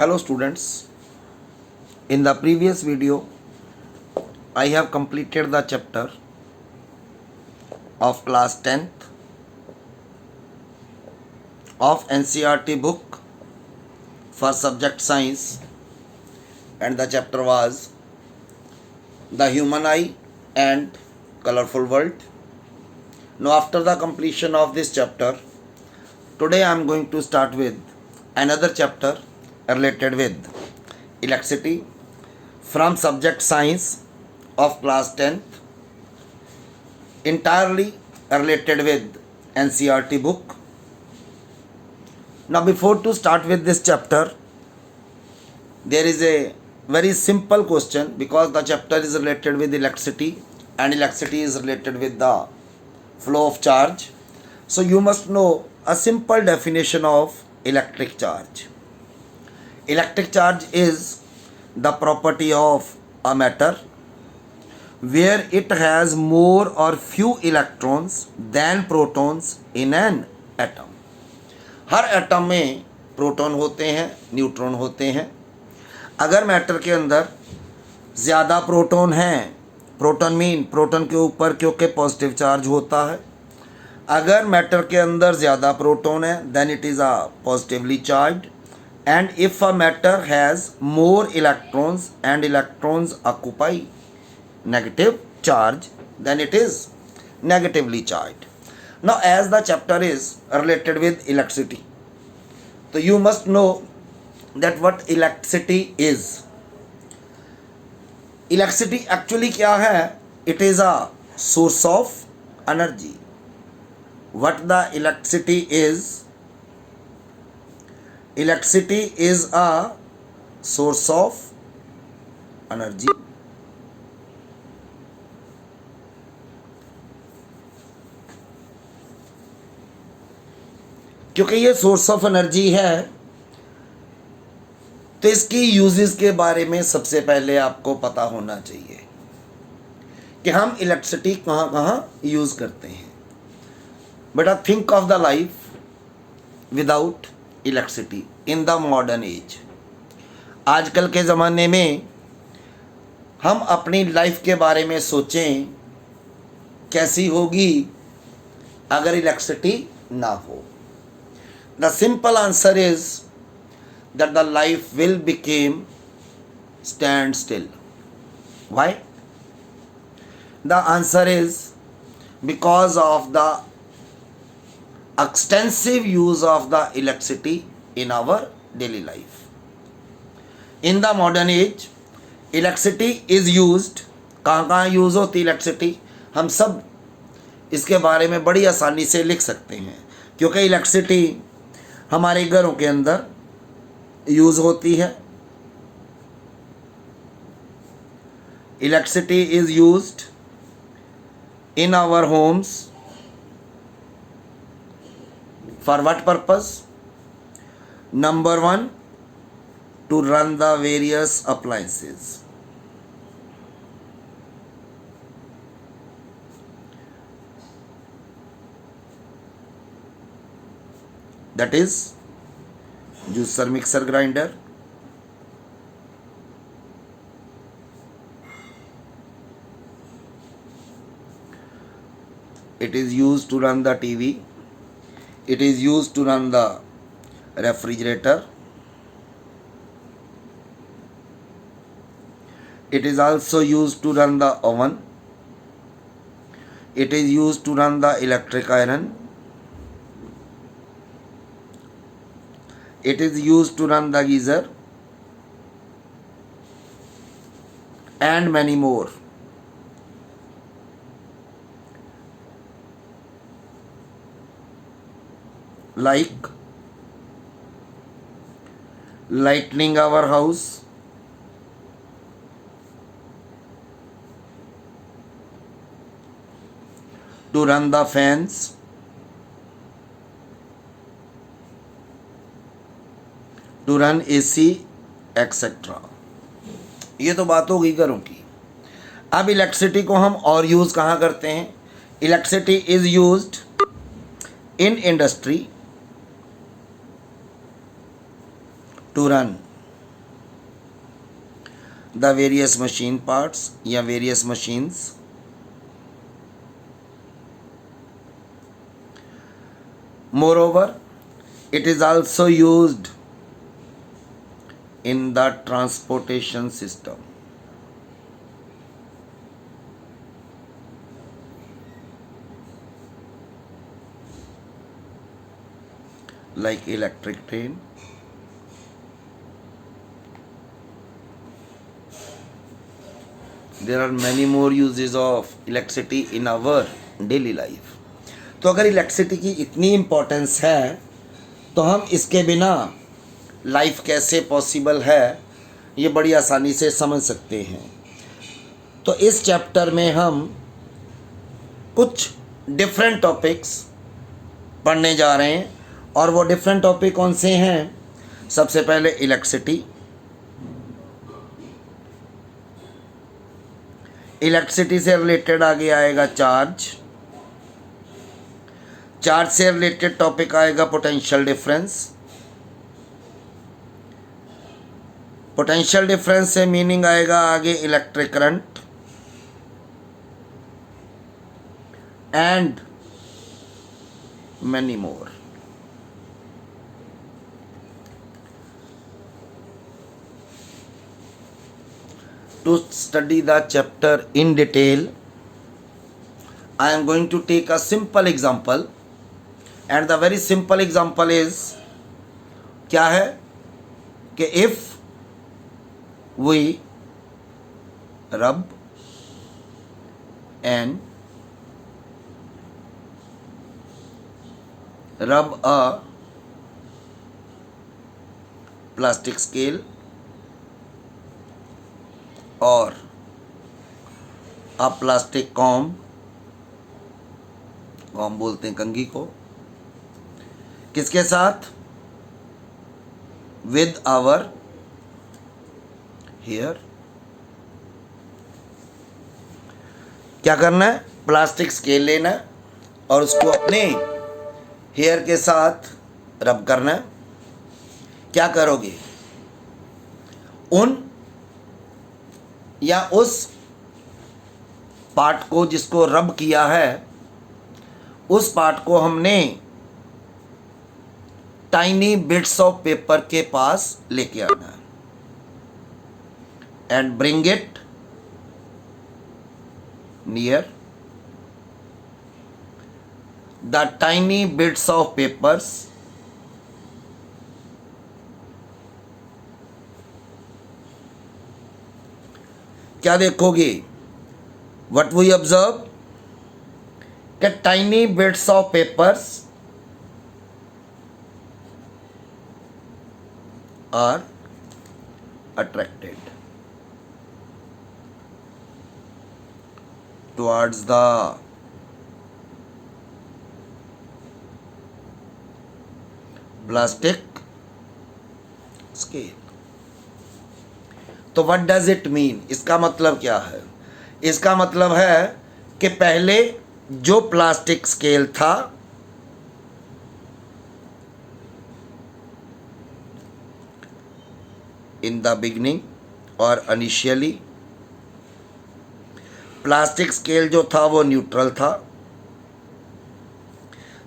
Hello students, in the previous video I have completed the chapter of class 10th of NCERT book for subject science, and the chapter was the human eye and colorful world. Now after the completion of this chapter, today I am going to start with another chapter related with electricity from subject science of class 10th, entirely related with NCERT book. Now before to start with this chapter, there is a very simple question, because the chapter is related with electricity and electricity is related with the flow of charge. So you must know a simple definition of electric charge. Electric charge is the property of a matter where it has more or few electrons than protons in an atom. Her atom में proton होते हैं, neutron होते हैं. अगर matter के अंदर ज़्यादा proton हैं, प्रोटॉन के ऊपर क्योंकि पॉजिटिव चार्ज होता है. अगर मैटर के अंदर ज़्यादा प्रोटॉन है, then it is a positively charged. And if a matter has more electrons and electrons occupy negative charge, then it is negatively charged. Now as the chapter is related with electricity, so you must know that what electricity is. Electricity actually क्या है? It is a source of energy. What the electricity is? Electricity is a source of energy. क्योंकि ये source of energy है, तो इसकी uses के बारे में सबसे पहले आपको पता होना चाहिए कि हम इलेक्ट्रिसिटी कहाँ कहाँ यूज़ करते हैं. बेटा think of the life without electricity in the modern age. आजकल के ज़माने में हम अपनी लाइफ के बारे में सोचें कैसी होगी अगर इलेक्ट्रिसिटी ना हो. The simple answer is that the life will become stand still. Why? The answer is because of the extensive use of the electricity in our daily life. In the modern age, electricity is used. कहाँ use होती electricity, हम सब इसके बारे में बड़ी आसानी से लिख सकते हैं, क्योंकि इलेक्ट्रिसिटी हमारे घरों के अंदर यूज़ होती है. Electricity is used in our homes for what purpose? Number 1, to run the various appliances. That is juicer, mixer, grinder. It is used to run the TV. It is used to run the refrigerator. It is also used to run the oven. It is used to run the electric iron. It is used to run the geyser and many more. Like lightening our house, to run the fans, to run AC etcetera. ये तो बात हो गई घरों की. अब electricity को हम और यूज़ कहाँ करते हैं? Electricity is used in industry to run the various machine parts या various machines. Moreover, it is also used in the transportation system. Like electric train. There are many more uses of electricity in our daily life. तो अगर electricity की इतनी importance है तो हम इसके बिना लाइफ कैसे पॉसिबल है ये बड़ी आसानी से समझ सकते हैं. तो इस चैप्टर में हम कुछ डिफरेंट टॉपिक्स पढ़ने जा रहे हैं और वो डिफरेंट टॉपिक कौन से हैं. सबसे पहले इलेक्ट्रिसिटी. इलेक्ट्रिसिटी से रिलेटेड आगे आएगा चार्ज. चार्ज से रिलेटेड टॉपिक आएगा पोटेंशियल डिफरेंस. पोटेंशियल डिफरेंस से मीनिंग आएगा आगे electric current and many more. To study the chapter in detail, I am going to take a simple example, and the very simple example is क्या है कि if we rub a plastic scale और a plastic comb बोलते हैं कंघी को, किसके साथ, with our hair. क्या करना है, प्लास्टिक स्केल लेना है और उसको अपने हेयर के साथ रब करना है. क्या करोगे, उन या उस पार्ट को जिसको रब किया है उस पार्ट को हमने टाइनी बिट्स ऑफ पेपर के पास लेके आना है and bring it near the tiny bits of papers क्या देखोगे, वट वी ऑब्जर्व कि tiny bits of papers are attracted towards the plastic scale. तो व्हाट डज इट मीन, इसका मतलब क्या है, इसका मतलब है कि पहले जो प्लास्टिक स्केल था इन द बिगनिंग और इनिशियली प्लास्टिक स्केल जो था वो न्यूट्रल था.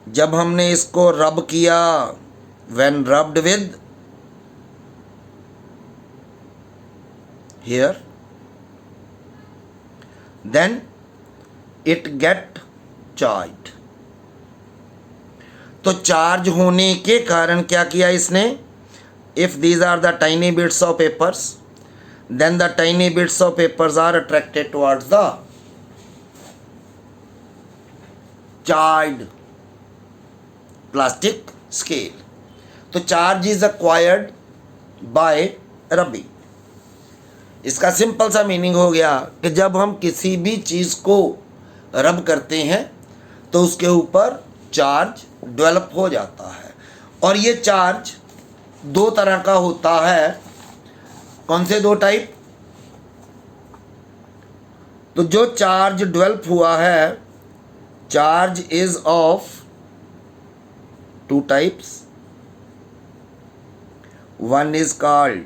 जब हमने इसको रब किया, when rubbed with here, then it get charged. तो चार्ज होने के कारण क्या किया इसने, if these are the tiny bits of papers, then the tiny bits of papers are attracted towards the charged plastic scale. तो charge is acquired by rubbing. इसका simple सा मीनिंग हो गया कि जब हम किसी भी चीज़ को रब करते हैं तो उसके ऊपर चार्ज डेवलप हो जाता है. और ये चार्ज दो तरह का होता है. कौन से दो टाइप, तो जो चार्ज डेवलप हुआ है, charge is of two types. One is called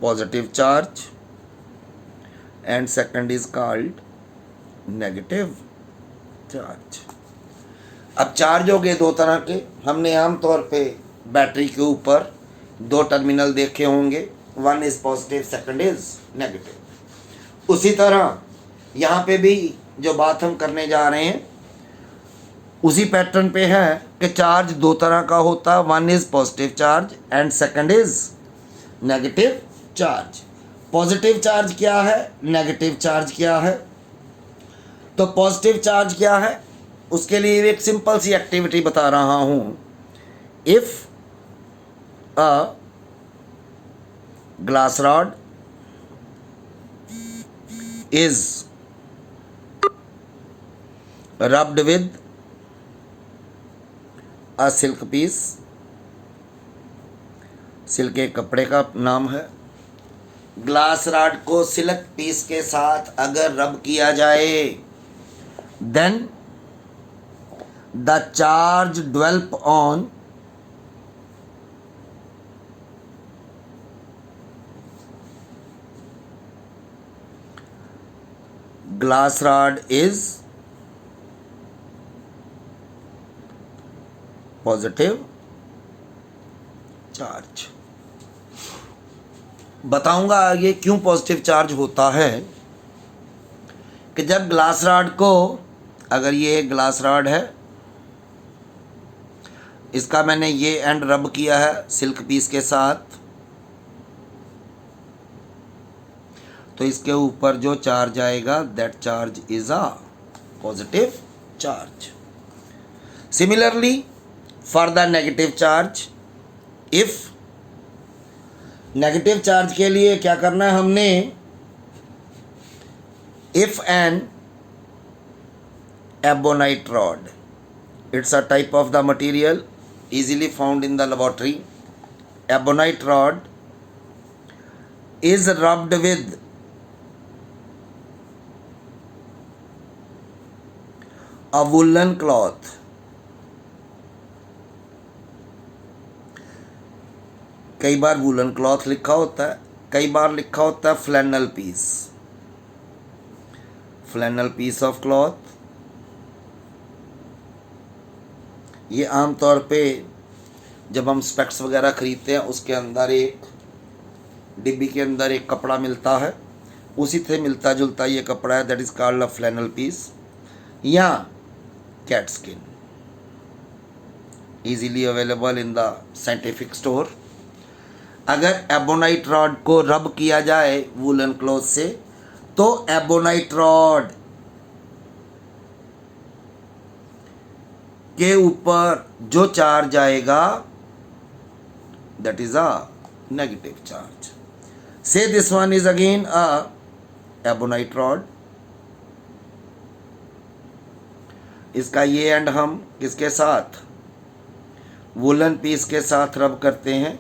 positive charge and second is called negative charge. अब चार्ज हो गए दो तरह के. हमने आमतौर पे बैटरी के ऊपर दो टर्मिनल देखे होंगे, one is positive second is negative. उसी तरह यहाँ पे भी जो बात हम करने जा रहे हैं उसी पैटर्न पे है कि चार्ज दो तरह का होता है, one is positive charge and second is negative charge. Positive charge क्या है, नेगेटिव चार्ज क्या है? तो पॉजिटिव चार्ज क्या है उसके लिए एक सिंपल सी एक्टिविटी बता रहा हूँ. If a glass rod is rubbed with a silk piece, silk एक कपड़े का नाम है. ग्लास रॉड को सिल्क पीस के साथ अगर रब किया जाए then the charge develop on glass rod is positive charge. बताऊंगा आगे क्यों पॉजिटिव चार्ज होता है. कि जब ग्लास रॉड को, अगर ये एक ग्लास रॉड है, इसका मैंने ये एंड रब किया है सिल्क पीस के साथ, तो इसके ऊपर जो चार्ज आएगा that charge is a positive charge. Similarly for the negative charge, if negative charge के लिए क्या करना है हमने, if an ebonite rod, it's a type of the material easily found in the laboratory, ebonite rod is rubbed with a woolen cloth, कई बार woollen cloth लिखा होता है, कई बार लिखा होता है flannel piece, flannel piece of cloth. ये आमतौर पे जब हम स्पेक्स वगैरह ख़रीदते हैं उसके अंदर एक डिब्बी के अंदर एक कपड़ा मिलता है, उसी से मिलता जुलता ये कपड़ा है, that is called a flannel piece या cat skin, easily available in the scientific store. अगर एबोनाइट रॉड को रब किया जाए वूलन क्लॉथ से तो एबोनाइट रॉड के ऊपर जो चार्ज आएगा that is a negative charge. Say this one is again a ebonite rod. इसका ये एंड हम किसके साथ, वूलन पीस के साथ रब करते हैं,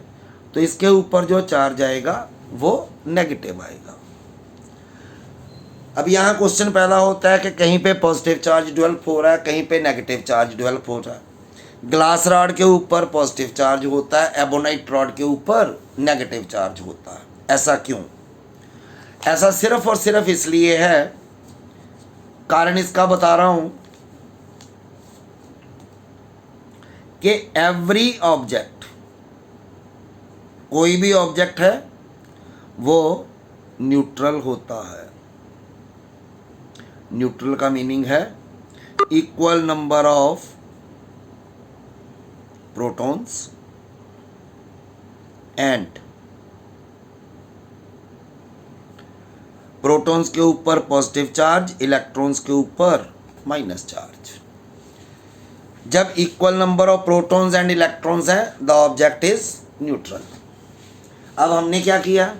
तो इसके ऊपर जो चार्ज आएगा वो नेगेटिव आएगा. अब यहाँ क्वेश्चन पैदा होता है कि कहीं पे पॉजिटिव चार्ज डेवलप हो रहा है, कहीं पे नेगेटिव चार्ज डेवलप हो रहा है. ग्लास रॉड के ऊपर पॉजिटिव चार्ज होता है, एबोनाइट रॉड के ऊपर नेगेटिव चार्ज होता है. ऐसा क्यों? ऐसा सिर्फ और सिर्फ इसलिए है, कारण इसका बता रहा हूँ कि एवरी ऑब्जेक्ट, कोई भी ऑब्जेक्ट है वो न्यूट्रल होता है. न्यूट्रल का मीनिंग है equal number of protons and, protons के ऊपर पॉजिटिव चार्ज, इलेक्ट्रॉन्स के ऊपर माइनस चार्ज. जब equal number of protons and electrons हैं द ऑब्जेक्ट इज न्यूट्रल. अब हमने क्या किया,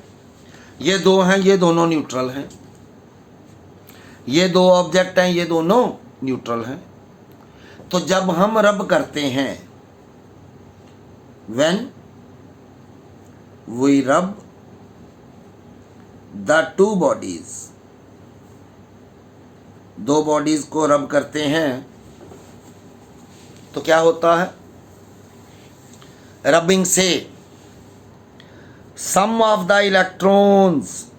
ये दो हैं, ये दोनों न्यूट्रल हैं, ये दो ऑब्जेक्ट हैं, ये दोनों न्यूट्रल हैं. तो जब हम रब करते हैं, when we rub the two bodies, दो बॉडीज को रब करते हैं तो क्या होता है, रबिंग से sum of the electrons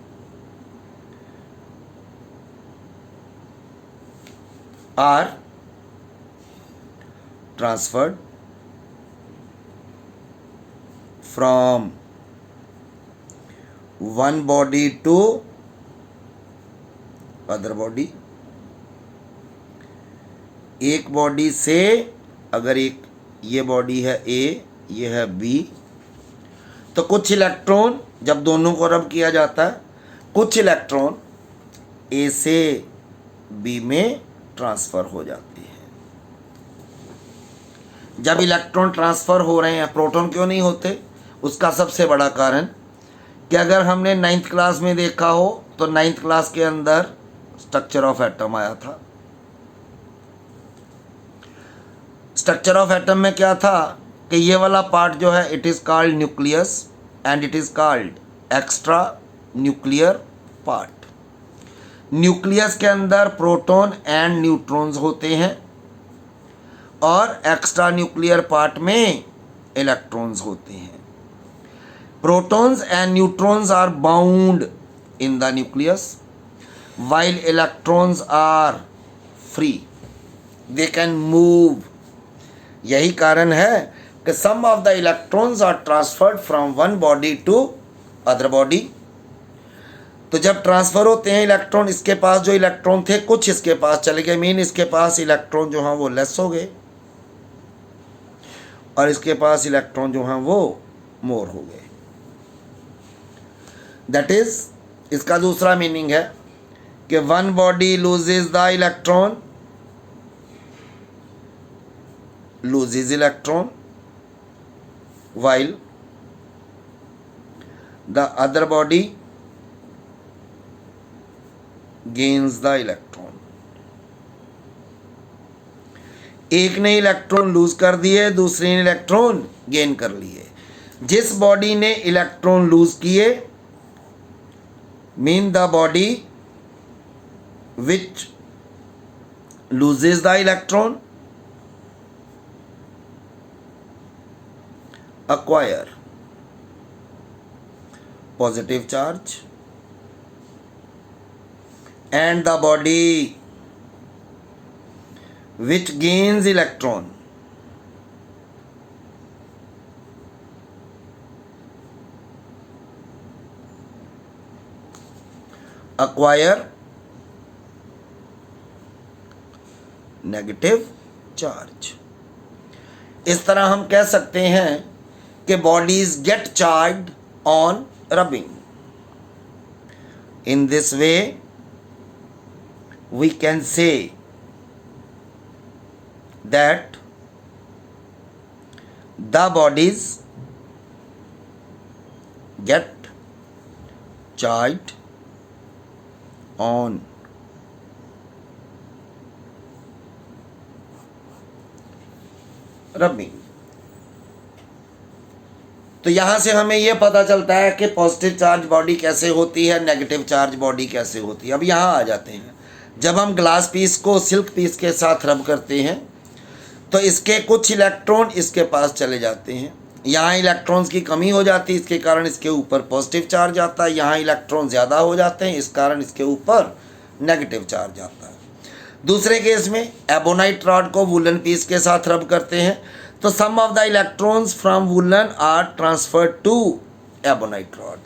are transferred from one body to other body। एक बॉडी से, अगर एक ये बॉडी है A, ये है B, तो कुछ इलेक्ट्रॉन जब दोनों को रब किया जाता है, कुछ इलेक्ट्रॉन A से B में ट्रांसफ़र हो जाते हैं। जब इलेक्ट्रॉन ट्रांसफ़र हो रहे हैं, प्रोटॉन क्यों नहीं होते? उसका सबसे बड़ा कारण कि अगर हमने 9th क्लास में देखा हो तो 9th क्लास के अंदर स्ट्रक्चर ऑफ एटम आया था। स्ट्रक्चर ऑफ एटम में क्या था कि ये वाला पार्ट जो है it is called nucleus and it is called extra nuclear part. Nucleus के अंदर प्रोटॉन एंड न्यूट्रॉन्स होते हैं और एक्स्ट्रा न्यूक्लियर पार्ट में इलेक्ट्रॉन्स होते हैं। Protons and neutrons are bound in the nucleus while electrons are free, they can move। यही कारण है कि some of the electrons are transferred from one body to other body। तो जब transfer होते हैं इलेक्ट्रॉन, इसके पास जो इलेक्ट्रॉन थे कुछ इसके पास चले गए, मीन इसके पास इलेक्ट्रॉन जो हैं वो लेस हो गए और इसके पास इलेक्ट्रॉन जो हैं वो मोर हो गए। दैट इज, इसका दूसरा मीनिंग है कि one body loses the electron, loses electron while the other body gains the electron। एक ने इलेक्ट्रॉन लूज कर दिए, दूसरे ने इलेक्ट्रॉन गेन कर लिए। जिस बॉडी ने इलेक्ट्रॉन लूज किए mean the body which loses the electron acquire positive charge and the body which gains electron acquire negative charge. इस तरह हम कह सकते हैं कि bodies get charged on rubbing. In this way we can say that the bodies get charged on rubbing. तो यहां से हमें यह पता चलता है कि पॉजिटिव चार्ज बॉडी कैसे होती है, नेगेटिव चार्ज बॉडी कैसे होती है। अब यहां आ जाते हैं, जब हम ग्लास पीस को सिल्क पीस के साथ रब करते हैं तो इसके कुछ इलेक्ट्रॉन इसके पास चले जाते हैं। यहाँ इलेक्ट्रॉन्स की कमी हो जाती है, इसके कारण इसके ऊपर पॉजिटिव चार्ज आता है। यहाँ इलेक्ट्रॉन ज़्यादा हो जाते हैं, इस कारण इसके ऊपर नेगेटिव चार्ज आता है। दूसरे केस में एबोनाइट रॉड को वुलन पीस के साथ रब करते हैं तो some of the electrons from woollen are transferred to ebonite rod,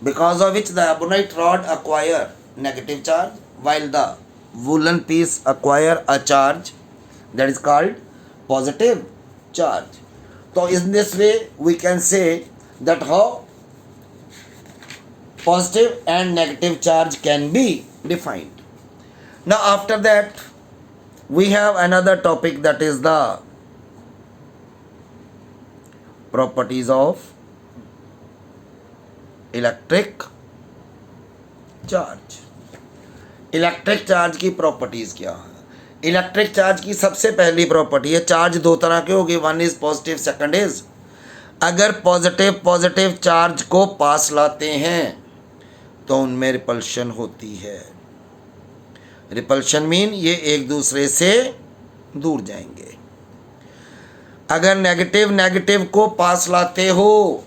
because of which the ebonite rod acquire negative charge while the woolen piece acquire a charge that is called positive charge। So in this way we can say that how positive and negative charge can be defined। Now after that we have another topic, that is the properties of electric charge. Electric charge की properties क्या है? Electric charge की सबसे पहली property है, charge दो तरह के होगी, one is positive, second is, अगर पॉजिटिव चार्ज को पास लाते हैं तो उनमें रिपल्शन होती है। रिपल्शन मीन ये एक दूसरे से दूर जाएंगे। अगर नेगेटिव को पास लाते हो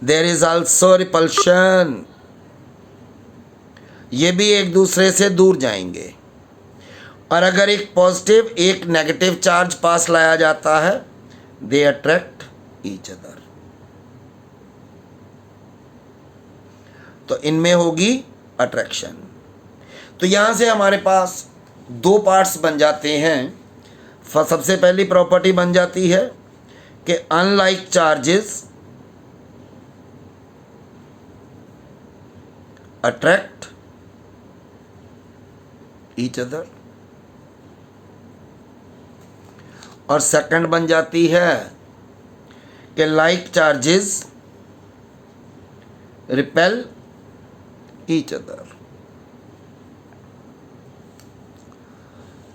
देयर इज ऑल्सो रिपल्शन, ये भी एक दूसरे से दूर जाएंगे। और अगर एक पॉजिटिव एक नेगेटिव चार्ज पास लाया जाता है, दे अट्रैक्ट ईच अदर। तो इनमें होगी अट्रैक्शन। तो यहां से हमारे पास दो पार्ट्स बन जाते हैं। सबसे पहली प्रॉपर्टी बन जाती है कि unlike charges attract each other, और सेकंड बन जाती है कि like charges repel each other.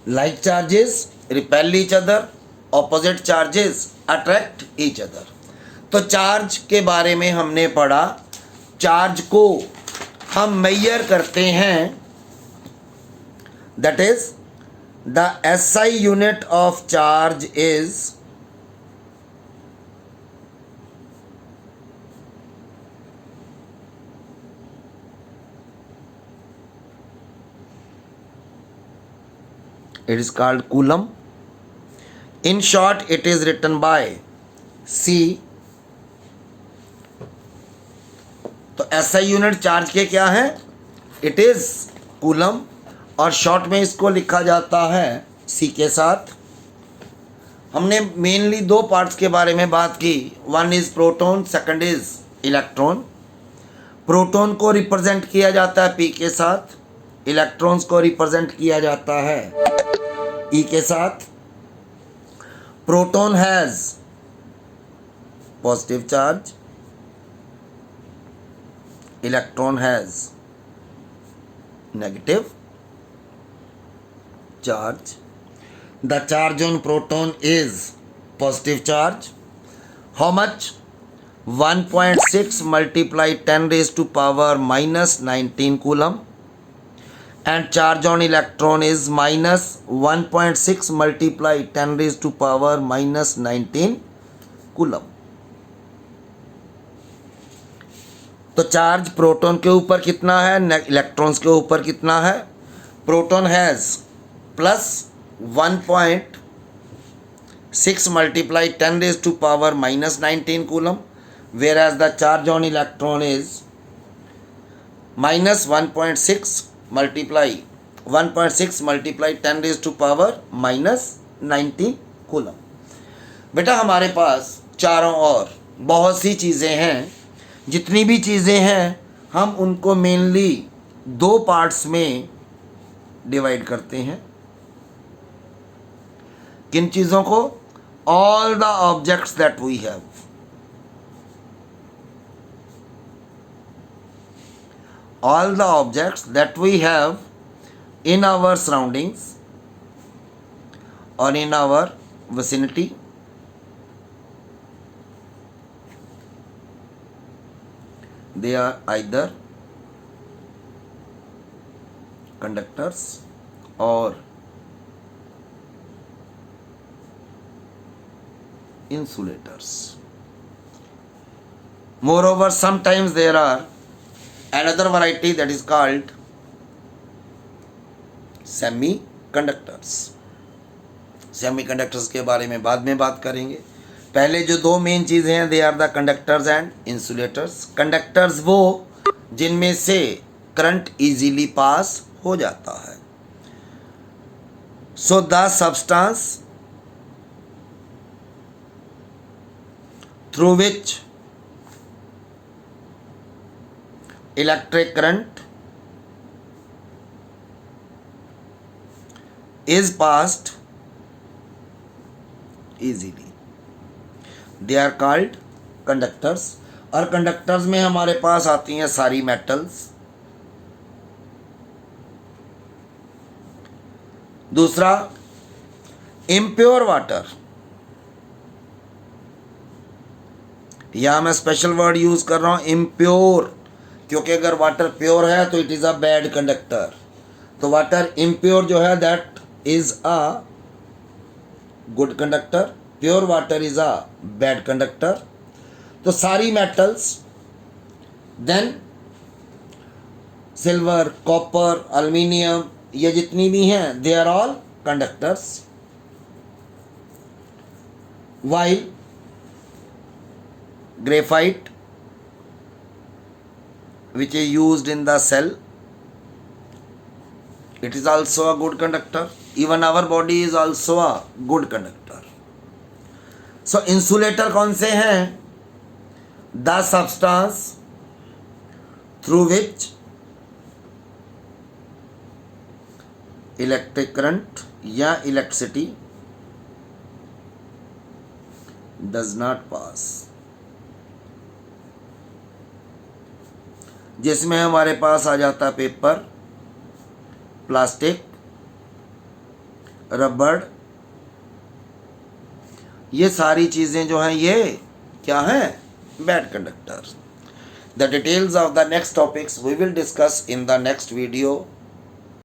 Like charges repel each other, opposite charges attract each other. तो चार्ज के बारे में हमने पढ़ा। चार्ज को हम मेजर करते हैं, that is the SI unit of charge is it is called coulomb. In short, it is written by C. तो SI यूनिट चार्ज के क्या है? इट इज कूलम, और शॉर्ट में इसको लिखा जाता है C के साथ। हमने मेनली दो पार्ट्स के बारे में बात की, one is proton, second is electron. Proton को रिप्रेजेंट किया जाता है P के साथ, इलेक्ट्रॉन्स को रिप्रेजेंट किया जाता है E के साथ। Proton has positive charge, electron has negative charge. The charge on proton is positive charge. How much? 1.6 multiply 10 raised to power minus 19 coulomb, and charge on electron is minus 1.6 multiply 10 raised to power minus 19 coulomb। तो charge proton के ऊपर कितना है, electrons के ऊपर कितना है? Proton has plus 1.6 multiply 10 raised to power minus 19 coulomb, whereas the charge on electron is minus 1.6 multiply 10 raised to power minus 19 coulomb. बेटा हमारे पास चारों ओर बहुत सी चीज़ें हैं। जितनी भी चीज़ें हैं हम उनको मेनली दो पार्ट्स में डिवाइड करते हैं। किन चीज़ों को? All the objects that we have. All the objects that we have in our surroundings or in our vicinity, they are either conductors or insulators. Moreover, sometimes there are another variety that is called semiconductors. Semiconductors के बारे में बाद में बात करेंगे। पहले जो दो मेन चीज़ें हैं, they are the conductors and insulators. Conductors वो जिनमें से करंट इजीली पास हो जाता है। So the substance through which electric current is passed easily, they are called conductors। और कंडक्टर्स में हमारे पास आती हैं सारी मेटल्स। दूसरा, इम्प्योर वाटर। यहां मैं स्पेशल वर्ड यूज कर रहा हूं, इम्प्योर, क्योंकि अगर वाटर प्योर है तो it is a bad conductor. तो वाटर इम्प्योर जो है that is a good conductor, pure water is a bad conductor. तो सारी metals then silver, copper, aluminium, ये जितनी भी हैं they are all conductors. While graphite which is used in the cell, it is also a good conductor. Even our body is also a good conductor. So insulator कौन से हैं? The substance through which electric current या electricity does not pass, जिसमें हमारे पास आ जाता paper, plastic, रबड़, ये सारी चीज़ें जो हैं ये क्या हैं? Bad conductor. The details of the next topics we will discuss in the next video.